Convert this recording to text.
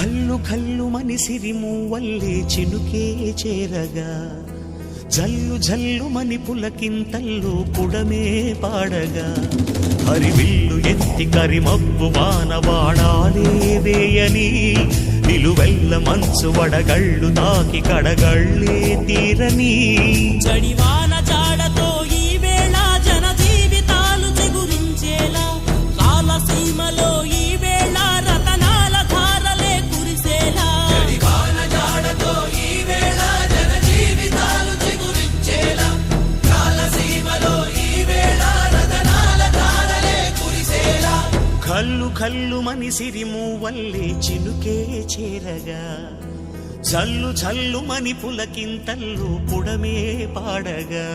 కల్లు కల్లు మని సిరిమూవల్లే చినుకే చేరగా జల్లు జల్లు మని పులకింతల్లో పుడమే పాడగా హరివిల్లు ఎత్తి కరిమబ్బు వానవాడాలే వేయని నిలువెల్ల మంచు వడగళ్ళు తాకి కడగళ్ళే తీరని చడివాన జాడతో ఈ వేళ జన జీవితాలు చిగురించేలా రాలసీమలో ఈ వేళ రతనాల ధారలే కురిసేలా చడివాన జాడతో ఈ వేళ జన జీవితాలు చిగురించేలా రాలసీమలో ఈ వేళ రతనాల ధారలే కురిసేలా కల్లు కల్లు మని సిరిమూవల్లే చినుకే చేరగా జల్లు జల్లు మని పులకింతల్లు పుడమే పాడగా